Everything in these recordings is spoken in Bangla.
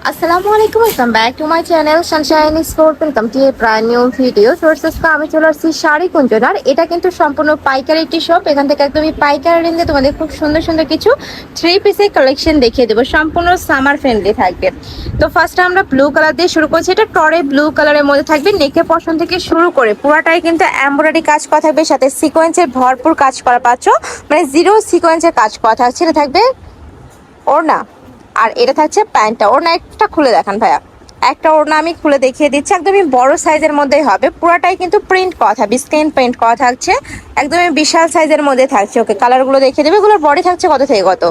আসসালামু আলাইকুম, welcome back to my channel Sunshine sport. Welcome to A brand new video sources. আমি চলে আসছি শাড়ি কুঞ্জনার। এটা কিন্তু সম্পূর্ণ পাইকারি একটি শপ। এখান থেকে একদমই পাইকারি রেঞ্জে তোমাদের খুব সুন্দর সুন্দর কিছু থ্রি পিসের কালেকশন দেখিয়ে দেবো, সম্পূর্ণ সামার ফ্রেন্ডলি থাকবে। তো ফার্স্টে আমরা ব্লু কালার দিয়ে শুরু করছি। এটা টরে ব্লু কালারের মধ্যে থাকবে। নেকের পশন থেকে শুরু করে পুরাটাই কিন্তু এমব্রয়ডারি কাজ করা থাকবে, সাথে সিকোয়েন্সের ভরপুর কাজ করা পাচ্ছ, মানে জিরো সিকোয়েন্সের কাজ করা থাকছে। এটা থাকবে ওড়না, আর এটা থাকছে প্যান্টটা। ওড়না একটা খুলে দেখান ভাইয়া। একটা ওড়না আমি খুলে দেখিয়ে দিচ্ছি, একদমই বড় সাইজের মধ্যেই হবে। পুরাটাই কিন্তু প্রিন্ট করা থাকবে, স্ক্রিন প্রিন্ট করা থাকছে, একদমই বিশাল সাইজের মধ্যে থাকছে। ওকে, কালারগুলো দেখিয়ে দেবে। এগুলোর বডি থাকছে কত থেকে কত?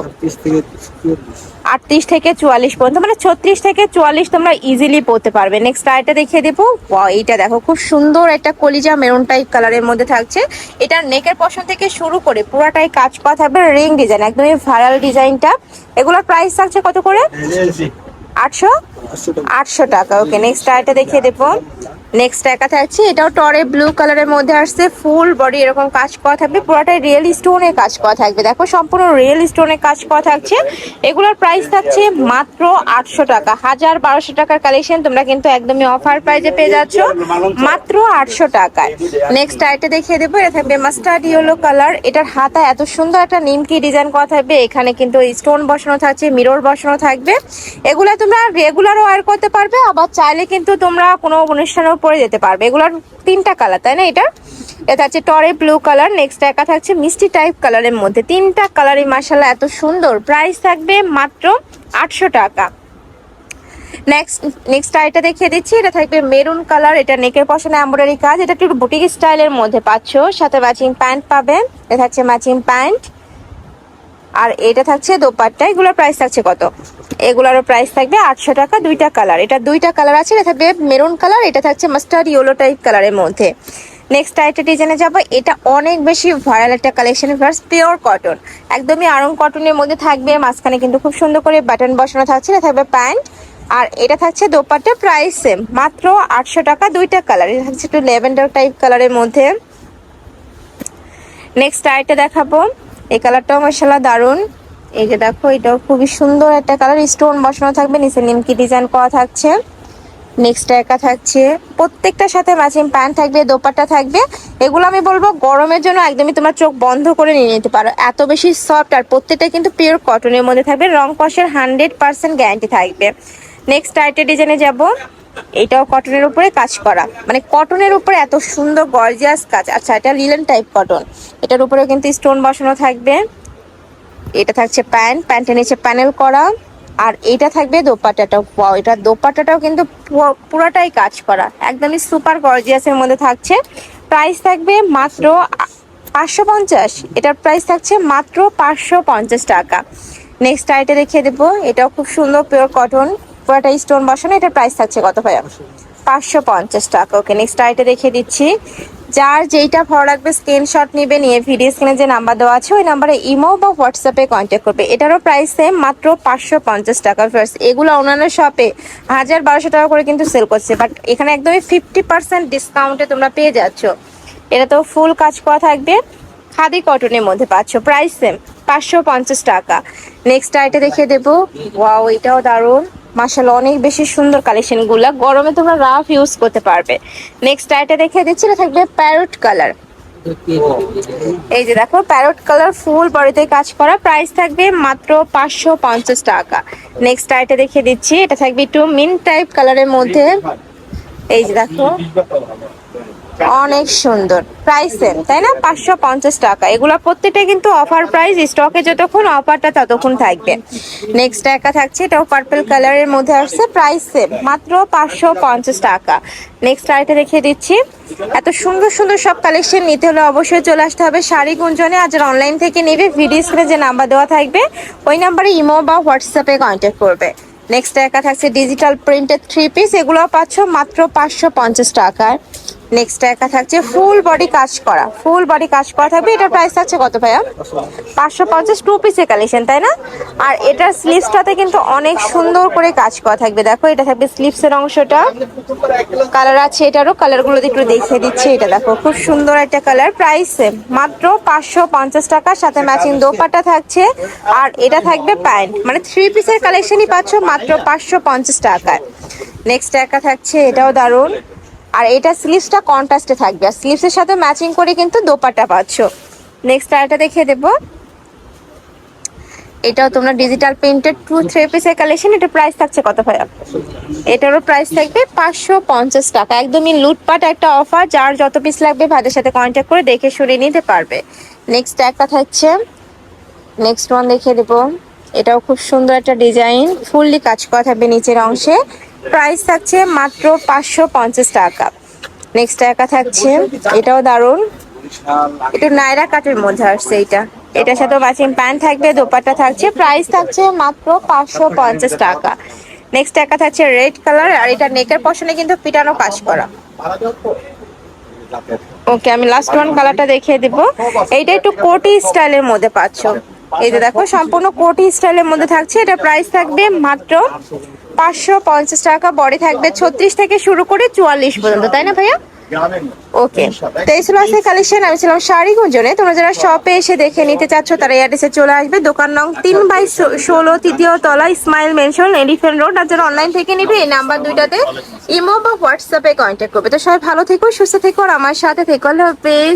38 থেকে 44 পর্যন্ত, মানে 36 থেকে 44 তোমরা ইজিলি পরতে পারবে। নেক্সট আইটা দেখিয়ে দেবো। এইটা দেখো, খুব সুন্দর একটা কলিজা মেরুন টাইপ কালারের মধ্যে থাকছে। এটার নেকের পশন থেকে শুরু করে পুরাটাই কাজ করা থাকবে, রিং ডিজাইন, একদমই ভাইরাল ডিজাইনটা। এগুলোর প্রাইস থাকছে কত করে? 800 টাকা। ওকে, নেক্সট আইটা দেখিয়ে দেবো। নেক্সট একা থাকছে, এটাও টরে ব্লু কালারের মধ্যে আসছে। ফুল বডি এরকম কাজ করা থাকবে, পুরোটাই রিয়েল স্টোনের কাজ করা থাকবে। দেখো, সম্পূর্ণ রিয়েল স্টোনের কাজ করা থাকছে। এগুলোর প্রাইস থাকছে মাত্র 800 টাকা। 1000-1200 টাকার কালেকশন তোমরা কিন্তু একদমই অফার প্রাইজে পেয়ে যাচ্ছ মাত্র 800 টাকায়। নেক্সট আইটা দেখিয়ে দেবো। এটা থাকবে মাস্টার্ড ইয়েলো কালার। এটার হাতা এত সুন্দর একটা নিমকি ডিজাইন করা থাকবে। এখানে কিন্তু স্টোন বসানো থাকছে, মিরর বসানো থাকবে। এগুলা তোমরা রেগুলারও ওয়্যার করতে পারবে, আবার চাইলে কিন্তু তোমরা কোনো অনুষ্ঠানেও পরে যেতে পারবে। এগুলোর 3টা কালার, তাই না? এটা হচ্ছে টরে ব্লু কালার। নেক্সট একা থাকছে মিষ্টি টাইপ কালারের মধ্যে। 3টা কালারই মাশাআল্লাহ এত সুন্দর। প্রাইস থাকবে মাত্র 800 টাকা। নেক্সট আইটা দেখিয়ে দিচ্ছি। এটা থাকবে মেরুন কালার। এটা নেকের পশনে এমব্রয়ডারি কাজ। এটা একটু বুটিক স্টাইলের মধ্যে পাচ্ছ, সাথে ম্যাচিং প্যান্ট পাবে। এটা থাকছে ম্যাচিং প্যান্ট, আর এটা থাকছে দোপাট্টা। এগুলোর প্রাইস থাকছে কত? এগুলোরও প্রাইস থাকবে 800 টাকা। 2টা কালার, এটা 2টা কালার আছে। এটা থাকবে মেরুন কালার, এটা থাকছে মাস্টার্ড ইয়েলো টাইপ কালারের মধ্যে। নেক্সট আইটা ডিজাইনে যাবো। এটা অনেক বেশি ভাইরাল একটা কালেকশন, ভার্স পিওর কটন, একদমই আরং কটনের মধ্যে থাকবে। মাঝখানে কিন্তু খুব সুন্দর করে বাটন বসানো থাকছে। এটা থাকবে প্যান্ট, আর এটা থাকছে দোপাট্টা। প্রাইস সেম, মাত্র 800 টাকা। 2টা কালার, এটা থাকছে একটু ল্যাভেন্ডার টাইপ কালারের মধ্যে। নেক্সট আইটা দেখাবো। এই কালারটাও মাশাআল্লাহ দারুন। এই যে দেখো, এটাও খুবই সুন্দর একটা কালার, স্টোন বসানো থাকবে, নিচে নিমকি ডিজাইন করা থাকছে। নেক্সট একা থাকছে, প্রত্যেকটার সাথে ম্যাচিং প্যান্ট থাকবে, দোপাট্টা থাকবে। এগুলো আমি বলবো গরমের জন্য একদমই তোমার চোখ বন্ধ করে নিয়ে নিতে পারো, এত বেশি সফট। আর প্রত্যেকটা কিন্তু পিওর কটনের মধ্যে থাকবে, রং কষের 100% গ্যারান্টি থাকবে। নেক্সট আইটের ডিজাইনে যাব। এটাও কটনের উপরে কাজ করা, মানে কটনের উপরে এত সুন্দর গর্জিয়াস কাজ। আচ্ছা, এটা লিলেন টাইপ কটন। এটার উপরেও কিন্তু স্টোন বসানো থাকবে। এটা থাকছে প্যান্ট, প্যান্টের নিচে প্যানেল করা, আর এটা থাকবে দোপাট্টাটাও। ওয়াও, এটা দোপাট্টাটাও কিন্তু পুরোটাই কাজ করা, একদমই সুপার গর্জিয়াসের মধ্যে থাকছে। প্রাইস থাকবে মাত্র 550। এটার প্রাইস থাকছে মাত্র 550 টাকা। নেক্সট আইটে দেখিয়ে দেবো। এটাও খুব সুন্দর পিওর কটন, পুরোটা স্টোন বসানো। এটার প্রাইস থাকছে কত ভাইয়া? 550 টাকা। ওকে, নেক্সট আইটে দেখিয়ে দিচ্ছি। যার যেইটা ভালো লাগবে স্ক্রিনশট নিবে, নিয়ে ভিডিও স্ক্রিনে যে নাম্বার দেওয়া আছে ওই নাম্বারে ইমো বা হোয়াটসঅ্যাপে কন্ট্যাক্ট করবে। এটারও প্রাইস সেম, মাত্র 550 টাকা। ফার্স্ট এগুলো অন্যান্য শপে 1000-1200 টাকা করে কিন্তু সেল করছে, বাট এখানে একদমই 50% ডিসকাউন্টে তোমরা পেয়ে যাচ্ছ। এটা তো ফুল কাজ করা থাকবে, খাদি কটনের মধ্যে পাচ্ছ। প্রাইস সেম, 550 টাকা। নেক্সট আইটে দেখিয়ে দেবো। ওয়াও, এটাও দারুণ মাশাআল্লাহ, অনেক বেশি সুন্দর কালেকশন গুলা, গরমে তোমরা রাফ ইউজ করতে পারবে। নেক্সট আইটা দেখিয়ে দিচ্ছি। এটা থাকবে প্যারট কালার। এই যে দেখো, প্যারট কালার, ফুল বডিতে কাজ করা। প্রাইস থাকবে মাত্র 550 টাকা। নেক্সট আইটা দেখিয়ে দিচ্ছি। এটা থাকবে একটু মিন্ট টাইপ কালারের মধ্যে। এই যে দেখো, অনেক সুন্দর। প্রাইস সেম, তাই না? 550 টাকা। এগুলো প্রত্যেকটা কিন্তু অফার প্রাইস, স্টকে যতক্ষণ অফারটা ততক্ষণ থাকবে। নেক্সট একা থাকছে, এটাও পার্পল কালারের মধ্যে আসছে। প্রাইস সেম, মাত্র 550 টাকা। নেক্সট আইটা দেখিয়ে দিচ্ছি। এত সুন্দর সুন্দর সব কালেকশন নিতে হলে অবশ্যই চলে আসতে হবে শাড়ি গুঞ্জনে। আর যারা অনলাইন থেকে নেবে, ভিডিও স্ক্রিনে যে নাম্বার দেওয়া থাকবে ওই নাম্বারে ইমো বা হোয়াটসঅ্যাপে কন্ট্যাক্ট করবে। নেক্সট একা থাকছে ডিজিটাল প্রিন্টেড থ্রি পিস। এগুলো পাচ্ছ মাত্র 550 টাকায়। নেক্সট একা থাকছে ফুল বডি কাজ করা, ফুল বডি কাজ করা থাকবে। এটার প্রাইস থাকছে কত ভাইয়া? 550, 2 পিসের কালেকশন তাই না? আর এটার স্লিভসটাতে কিন্তু অনেক সুন্দর করে কাজ করা থাকবে। দেখো এটা থাকবে স্লিভসের অংশটা, কালার আছে এটারও, কালারগুলো একটু দেখিয়ে দিচ্ছি। এটা দেখো খুব সুন্দর একটা কালার, প্রাইস মাত্র 550 টাকা, সাথে ম্যাচিং দোপাট্টা থাকছে। আর এটা থাকবে প্যান্ট, মানে 3 পিসের কালেকশনই পাচ্ছ মাত্র 550 টাকায়। নেক্সট একা থাকছে, এটাও দারুণ। আর এটা স্লিভসটা কন্ট্রাস্টে থাকবে, আর স্লিভসের সাথে ম্যাচিং করে কিন্তু দোপাট্টা পাচ্ছ। নেক্সট আরেকটা দেখিয়ে দেবো, এটাও তোমরা ডিজিটাল প্রিন্টেড 2-3 পিসের কালেকশন। এটা প্রাইস থাকছে কত ভাইয়া? এটারও প্রাইস থাকবে 550 টাকা। একদমই লুটপাট একটা অফার, যার যত পিস লাগবে ভাইদের সাথে কন্ট্যাক্ট করে দেখে শুনে নিতে পারবে। নেক্সট একটা থাকছে, নেক্সট ওয়ান দেখিয়ে দেবো। এটাও খুব সুন্দর একটা ডিজাইন, ফুললি কাজ করা থাকবে নিচের অংশে, প্রাইস থাকছে মাত্র 550 টাকা। নেক্সট একা থাকছে, এটাও দারুণ, একটু নায়রা কাটের মধ্যে আসছে এটা। এটার সাথে ম্যাচিং প্যান্ট থাকবে, দোপাট্টা থাকছে, প্রাইস থাকছে মাত্র 550 টাকা। নেক্সট একা থাকছে রেড কালার, আর এটা নেকের পশনে কিন্তু পিটানো কাজ করা। ওকে, আমি লাস্ট ওয়ান কালারটা দেখিয়ে দিব। এইটা একটু কোটি স্টাইলের মধ্যে পাচ্ছ। এই যে দেখো সম্পূর্ণ কোটি স্টাইলের মধ্যে থাকছে। এটা প্রাইস থাকবে মাত্র 550 টাকা। বডি থাকবে 36 থেকে শুরু করে 44 পর্যন্ত, তাই না ভাইয়া? ওকে, তো এই ছিল আজকে কালেকশন। আমি ছিলাম শাড়ি গুঞ্জনে। তোমরা যারা শপে এসে দেখে নিতে চাচ্ছ তারা এই অ্যাড্রেসে চলে আসবে। দোকান নং 3/16, তৃতীয় তলা, ইসমাইল মেনশন, এলিফ্যান্ট রোড। আর যারা অনলাইন থেকে নিবে এই নাম্বার দুইটাতে ইমো বা হোয়াটসঅ্যাপে কন্ট্যাক্ট করবে। তো সবাই ভালো থেকো, সুস্থ থেকো, আর আমার সাথে থেকো। আল্লাহ হাফেজ।